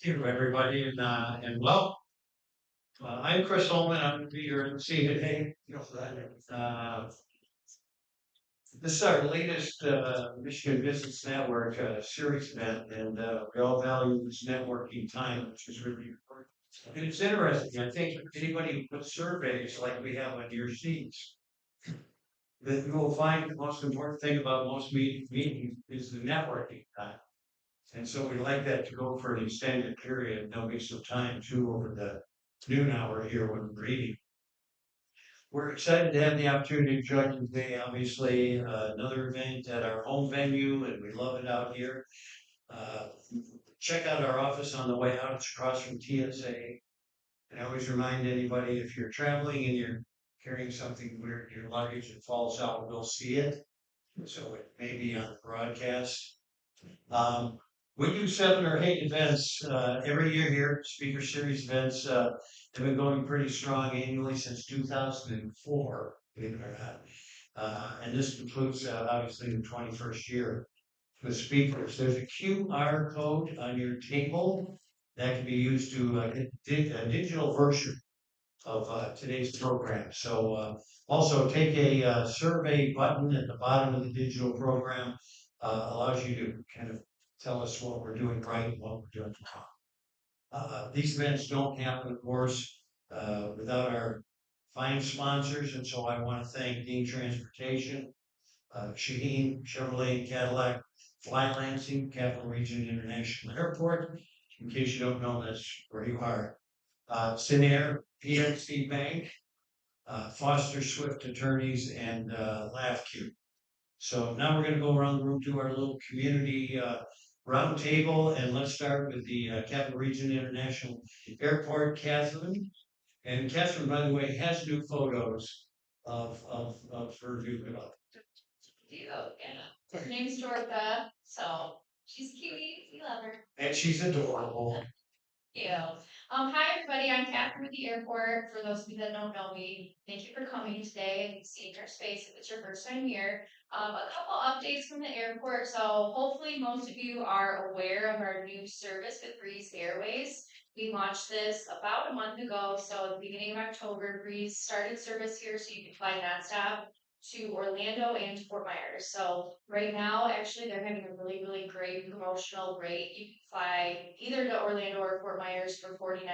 Thank you, everybody, and well, I'm Chris Holman. I'm going to be your MC today. This is our latest Michigan Business Network series event, and we all value this networking time, which is really important. And it's interesting. I think anybody who puts surveys like we have on your seats, that you will find the most important thing about most meetings is the networking time. And so we like that to go for an extended period. There'll be some time too over the noon hour here when we're eating. We're excited to have the opportunity to join you today. Obviously, another event at our home venue, and we love it out here. Uh, Check out our office on the way out. It's across from TSA. And I always remind anybody if you're traveling and you're carrying something weird in your luggage, it falls out, we'll see it. So it may be on the broadcast. Um, we do 7 or 8 events every year here. Speaker series events have been going pretty strong annually since 2004, believe it or not. And this concludes obviously the 21st year with speakers. There's a QR code on your table that can be used to get a digital version of today's program. So also take a survey button at the bottom of the digital program allows you to kind of tell us what we're doing right and what we're doing wrong. These events don't happen, of course, without our fine sponsors, and so I want to thank Dean Transportation, Shaheen, Chevrolet, and Cadillac, Fly Lansing, Capital Region International Airport. In case you don't know, that's where you are. Sinair, PNC Bank, Foster Swift Attorneys, and LaughQ. So now we're going to go around the room to our little community roundtable, and let's start with the Capital Region International Airport, Catherine. And Catherine, by the way, has new photos of her view. Yeah. Her name's Dorotha, so she's cutie. We love her. And she's adorable. Yeah. Hi everybody, I'm Catherine with the airport. For those of you that don't know me, thank you for coming today and seeing our space if it's your first time here. A couple updates from the airport. So hopefully most of you are aware of our new service with Breeze Airways. We launched this about a month ago. So at the beginning of October, Breeze started service here so you can fly nonstop to Orlando and to Fort Myers. So right now, actually, they're having a really, really great promotional rate. You can fly either to Orlando or Fort Myers for $49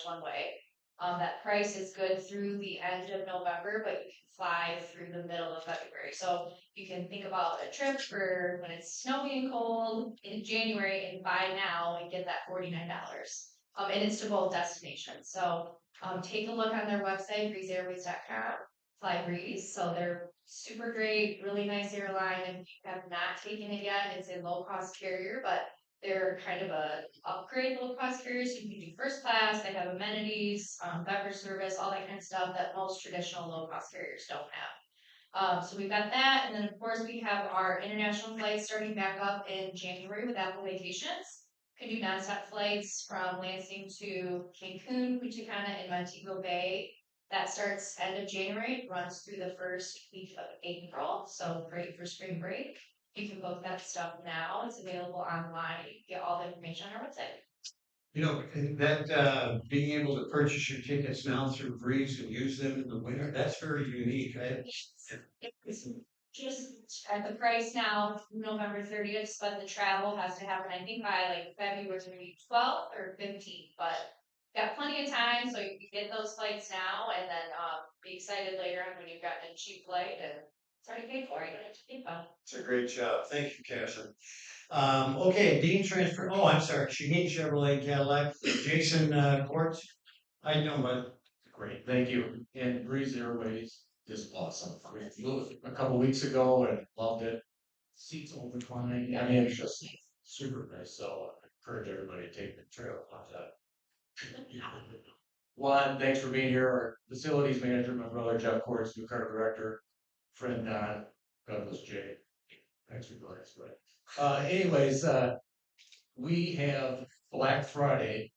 one way. That price is good through the end of November, but you can fly through the middle of February. So you can think about a trip for when it's snowy and cold in January and buy now and get that $49. And it's to both destinations. So take a look on their website, breezeairways.com. Fly Breeze. So they're super great, really nice airline. If you have not taken it yet, it's a low cost carrier, but they're kind of a upgrade low cost carrier. So you can do first class. They have amenities, beverage service, all that kind of stuff that most traditional low cost carriers don't have. So we've got that, and then of course we have our international flights starting back up in January with Apple Vacations. Can do nonstop flights from Lansing to Cancun, Punta Cana, and Montego Bay. That starts end of January, runs through the first week of April, so great for spring break. You can book that stuff now. It's available online. You can get all the information on our website. You know, that being able to purchase your tickets now through Breeze and use them in the winter, that's very unique. It's just at the price now, November 30th, but the travel has to happen, I think, by like February 12th or 15th, but got plenty of time, so you can get those flights now and then be excited later on when you've gotten a cheap flight and it's already paid for. You don't have to pay for it. It's a great job. Thank you, Cassie. Okay, Dean Transfer, oh, I'm sorry, Shaheen Chevrolet Cadillac, Jason, Quartz. How you doing, bud? Great, thank you. And Breeze Airways is awesome. We flew it a couple weeks ago and loved it. Seats overclining. I mean, it's just super nice. So I encourage everybody to take the trail on that. One, thanks for being here. Our facilities manager, my brother Jeff Courts, new car director, friend Don, Douglas J. Thanks for joining us. We have Black Friday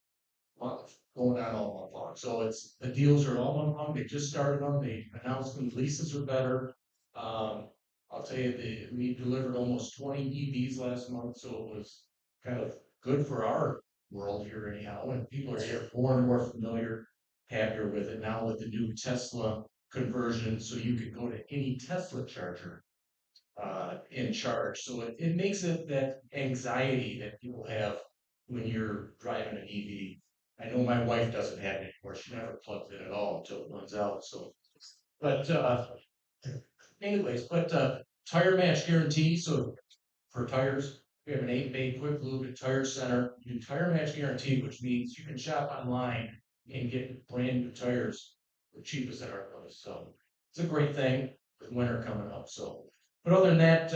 month going on all month long. So it's the deals are all month long. They just started them. They announced the leases are better. I'll tell you, we delivered almost 20 EVs last month, so it was kind of good for our world here anyhow. And people are here more and more familiar, happier with it now with the new Tesla conversion. So you can go to any Tesla charger in charge. So it makes it that anxiety that people have when you're driving an EV. I know my wife doesn't have it anymore. She never plugs in at all until it runs out. So, but tire match guarantee. So for tires, we have an 8-bay quick lube and tire center. You do tire match guarantee, which means you can shop online and get brand new tires the cheapest at our place. So it's a great thing with winter coming up. So, but other than that,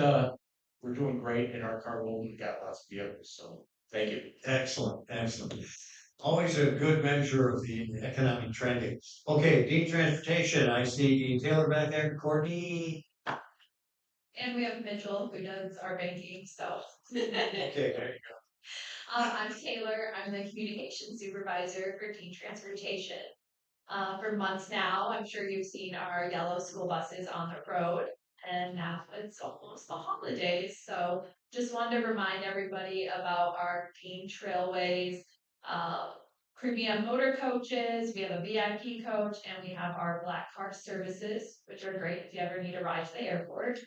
we're doing great in our car world. We've got lots of vehicles. So thank you. Excellent, excellent. Always a good measure of the economic trending. Okay, Dean Transportation, I see Taylor back there, Courtney. And we have Mitchell who does our banking, so. Okay, there you I'm Taylor. I'm the communication supervisor for Dean Transportation. For months now, I'm sure you've seen our yellow school buses on the road, and now it's almost the holidays. So just wanted to remind everybody about our Dean Trailways, premium motor coaches. We have a VIP coach, and we have our black car services, which are great if you ever need a ride to the airport.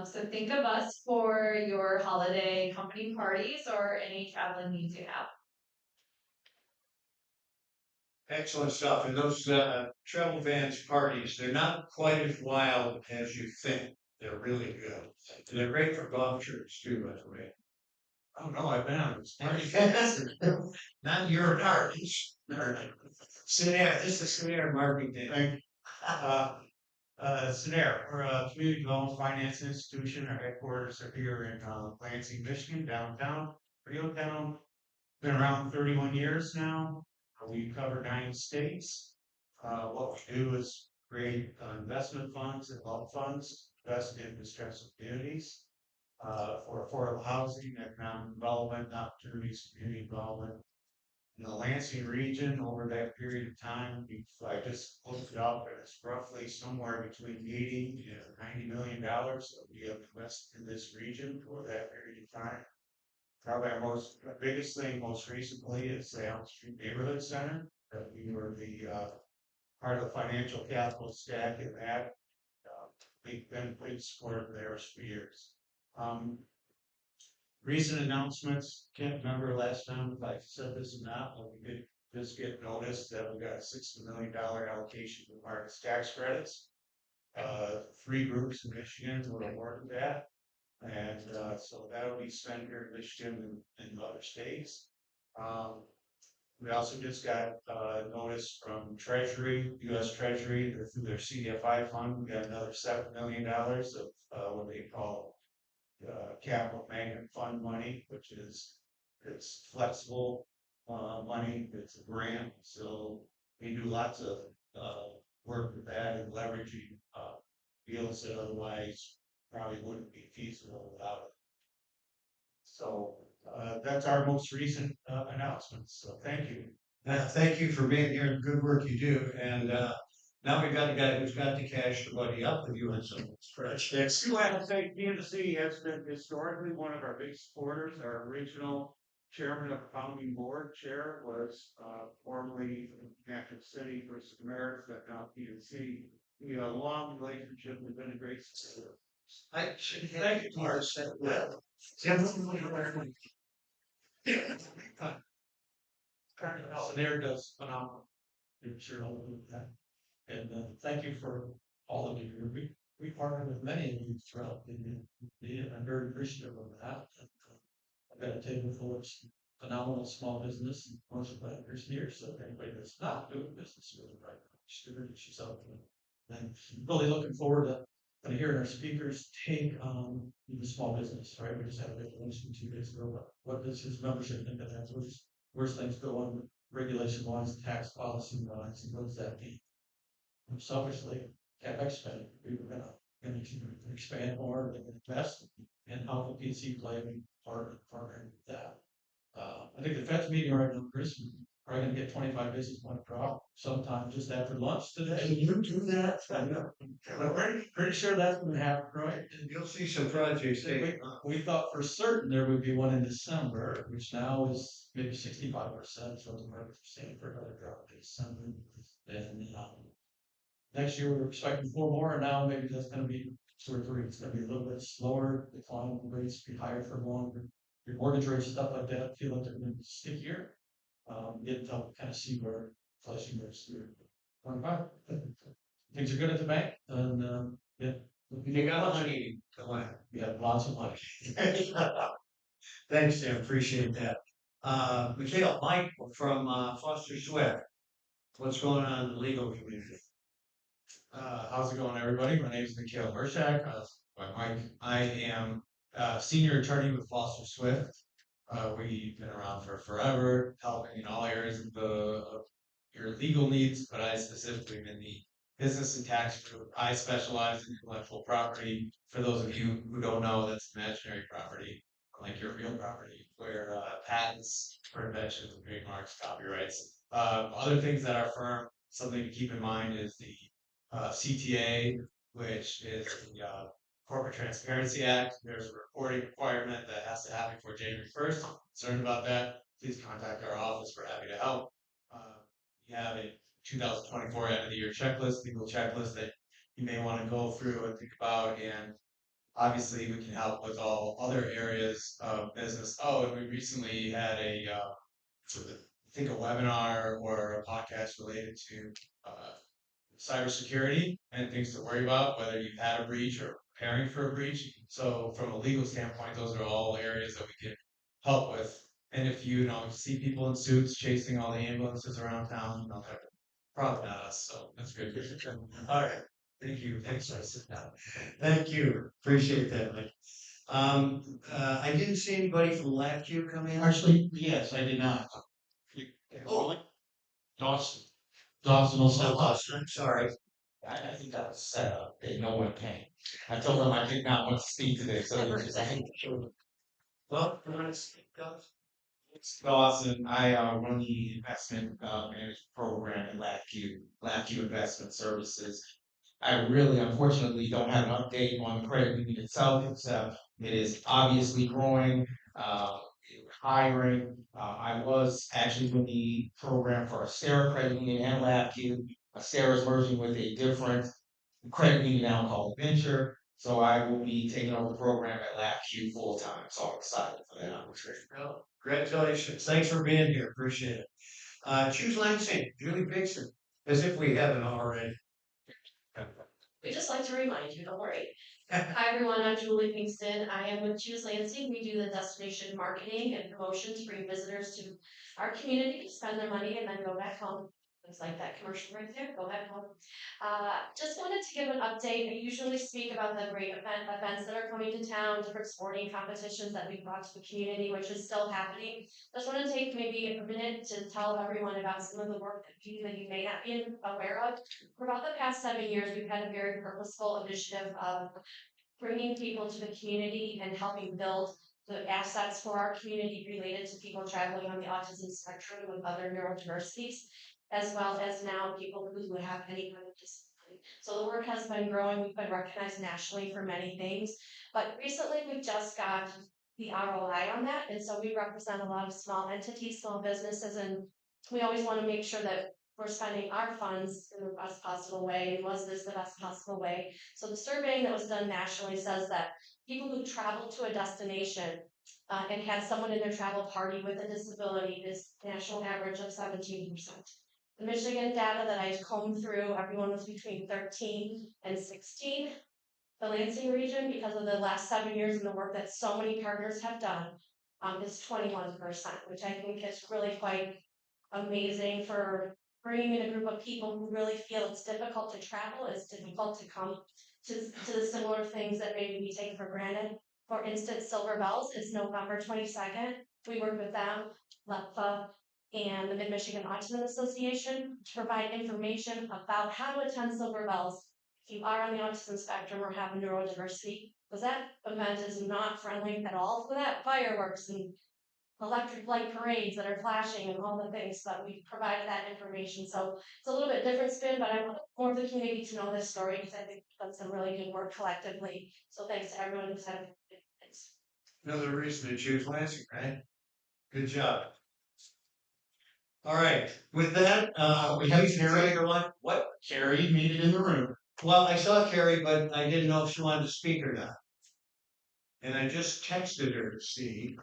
So think of us for your holiday company parties or any traveling needs you have. Excellent stuff. And those travel vans parties, they're not quite as wild as you think. They're really good. And they're great for golf trips too, by the way. Oh no, I've been on those parties. Not your parties. Scenario, this is Scenario Marketing Day. Scenario, we're a community development finance institution. Our headquarters are here in Lansing, Michigan, downtown, Town. Been around 31 years now. We cover 9 states. What we do is create investment funds and wealth funds, invest in distressed communities for affordable housing, economic development, opportunities, community development. In the Lansing region, over that period of time, I just looked it up, and it's roughly somewhere between 80 and $90 million that we have invested in this region for that period of time. Probably our biggest thing most recently is the Elm Street Neighborhood Center, that we were the part of the financial capital stack in that. We've been big supporter of theirs for years. Recent announcements, can't remember last time if I said this or not, but we did just get notice that we got a $60 million allocation for market tax credits. 3 groups in Michigan will award that. And so that'll be spent here in Michigan and other states. We also just got notice from Treasury, U.S. Treasury, through their CDFI fund. We got another $7 million of what they call capital magnet fund money, which is it's flexible money. It's a grant, so we do lots of work with that and leveraging deals that otherwise probably wouldn't be feasible without it. So that's our most recent announcements. So thank you. Thank you for being here and the good work you do. And now we've got a guy who's got the cash to buddy up with you on some projects. I have to say, PNC has been historically one of our big supporters. Our original chairman of the founding board chair was formerly National City versus America, now PNC. We have a long relationship. We've been a great support. I should thank you, Mark. Scenario does phenomenal. I'm sure I'll do that. And thank you for all of you. We partner with many of you throughout the and I'm very appreciative of that. I've got a table full of phenomenal small business and commercial bankers here. So if anybody that's not doing business with the right introduce yourself. And really looking forward to hearing our speakers take on the small business, right? We just had a big luncheon 2 days ago. What does his membership think of that? Where's things going regulation wise, tax policy wise, and what does that mean? Selfishly, CapEx spending, we were gonna expand more and invest, and how will PC play a part in that? I think the Fed's meeting right now, Chris, we're probably gonna get 25 basis point drop sometime just after lunch today. Can you do that? I know. We're pretty sure that's gonna happen, right? You'll see some projects. We thought for certain there would be one in December, which now is maybe 65%, so the market's saying for another drop in December. And next year we're expecting 4 more, and now maybe that's gonna be 2 or 3. It's gonna be a little bit slower, decline rates be higher for longer. Your mortgage rates, stuff like that, feel like they're gonna be stickier. Get to kind of see where inflation goes through 25. Things are good at the bank, and yeah. You got money to lend. We have lots of money. Thanks, Tim. Appreciate that. Mikhail, Mike from Foster Swift. What's going on in the legal community? How's it going, everybody? My name is Mikhail Mershak. Mike. I am a senior attorney with Foster Swift. We've been around for forever, helping in all areas of your legal needs, but I specifically am in the business and tax group. I specialize in intellectual property. For those of you who don't know, that's imaginary property, like your real property, where patents for inventions, trademarks, copyrights. Other things that our firm, something to keep in mind is the CTA, which is the Corporate Transparency Act. There's a reporting requirement that has to happen before January 1st. Concerned about that? Please contact our office. We're happy to help. We have a 2024 end of the year checklist, legal checklist that you may want to go through and think about. And obviously, we can help with all other areas of business. Oh, and we recently had I think a webinar or a podcast related to cybersecurity and things to worry about, whether you've had a breach or preparing for a breach. So from a legal standpoint, those are all areas that we can help with. And if you see people in suits chasing all the ambulances around town, that's probably not us. So that's good. All right. Thank you. Thanks for sitting down. Thank you. Appreciate that, Mike. I didn't see anybody from LabQ come in. Actually, yes, I did not. Oh, Dawson. Dawson will so step up. Austin, sorry. I think that was set up, that no one came. I told them I did not want to speak today, so they just Well, you want to speak, Gus? Dawson, I run the investment management program at LabQ Investment Services. I really, unfortunately, don't have an update on the credit union itself, except it is obviously growing, hiring. I was actually in the program for Astera Credit Union and LabQ. Astera is merging with a different credit union now called Venture. So I will be taking over the program at LabQ full time. So I'm excited for that opportunity. No. Congratulations. Thanks for being here. Appreciate it. Choose Lansing, Julie Pixon, as if we haven't already. We just like to remind you, don't worry. Hi everyone, I'm Julie Pinkston. I am with Choose Lansing. We do the destination marketing and promotion to bring visitors to our community to spend their money and then go back home. Looks like that commercial right there. Go back home. Just wanted to give an update. I usually speak about the great events that are coming to town, different sporting competitions that we brought to the community, which is still happening. Just want to take maybe a minute to tell everyone about some of the work that we do that you may not be aware of. For about the past 7 years, we've had a very purposeful initiative of bringing people to the community and helping build the assets for our community related to people traveling on the autism spectrum with other neurodiversities, as well as now people who have any kind of disability. So the work has been growing. We've been recognized nationally for many things, but recently we just got the ROI on that. And so we represent a lot of small entities, small businesses, and we always want to make sure that we're spending our funds in the best possible way. And was this the best possible way? So the surveying that was done nationally says that people who travel to a destination and had someone in their travel party with a disability is national average of 17%. The Michigan data that I combed through, everyone was between 13 and 16. The Lansing region, because of the last 7 years and the work that so many partners have done, is 21%, which I think is really quite amazing for bringing in a group of people who really feel it's difficult to travel, it's difficult to come to the similar things that maybe we take for granted. For instance, Silver Bells is November 22nd. We work with them, LEPFA, and the Mid-Michigan Autism Association to provide information about how to attend Silver Bells if you are on the autism spectrum or have a neurodiversity, because that event is not friendly at all for that. Fireworks and electric light parades that are flashing and all the things, but we provided that information. So it's a little bit different spin, but I want more of the community to know this story because I think we've done some really good work collectively. So thanks to everyone who's had it. Thanks. Another reason to choose Lansing, right? Good job. All right, with that, We have please enjoy Carrie. your lunch. What? Carrie made it in the room. Well, I saw Carrie, but I didn't know if she wanted to speak or not. And I just texted her to see.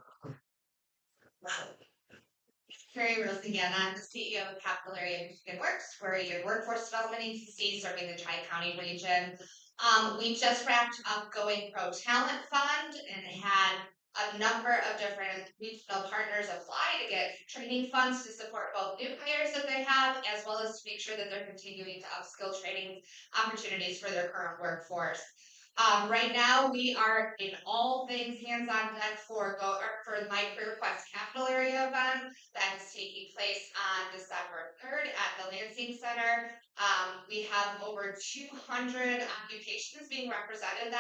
Carrie Rose again. I'm the CEO of Capital Area Michigan Works. We're a workforce development agency serving the Tri-County region. We just wrapped up Going Pro Talent Fund and had a number of different regional partners apply to get training funds to support both new hires that they have, as well as to make sure that they're continuing to upskill training opportunities for their current workforce. Right now, we are in all things hands-on deck for my Career Quest Capital Area event that is taking place on December 3rd at the Lansing Center. We have over 200 occupations being represented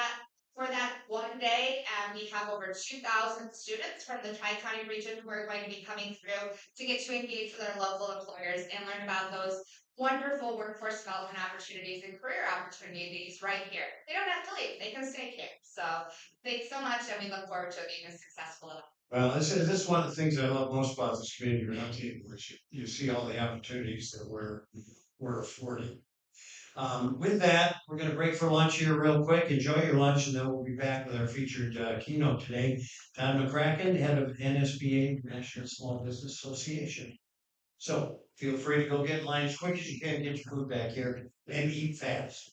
for that one day, and we have over 2,000 students from the Tri-County region who are going to be coming through to get to engage with our local employers and learn about those wonderful workforce development opportunities and career opportunities right here. They don't have to leave, they can stay here. So thanks so much, and we look forward to it being a successful event. Well, this is one of the things I love most about this community, Roundtable, which you see all the opportunities that we're afforded. With that, we're going to break for lunch here real quick. Enjoy your lunch, and then we'll be back with our featured keynote today. Todd McCracken, head of NSBA, National Small Business Association. So feel free to go get in line as quick as you can, get your food back here, and eat fast.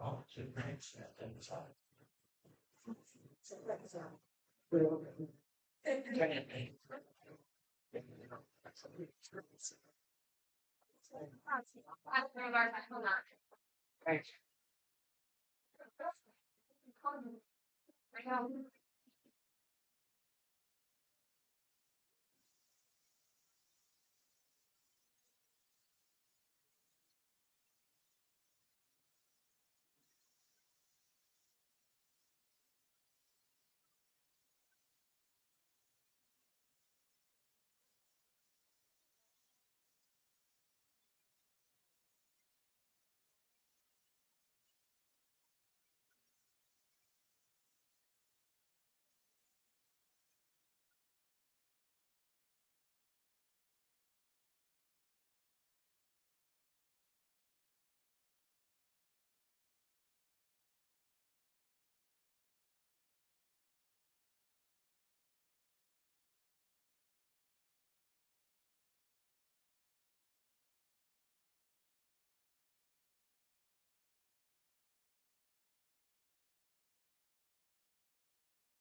Oh, thanks. Hold on.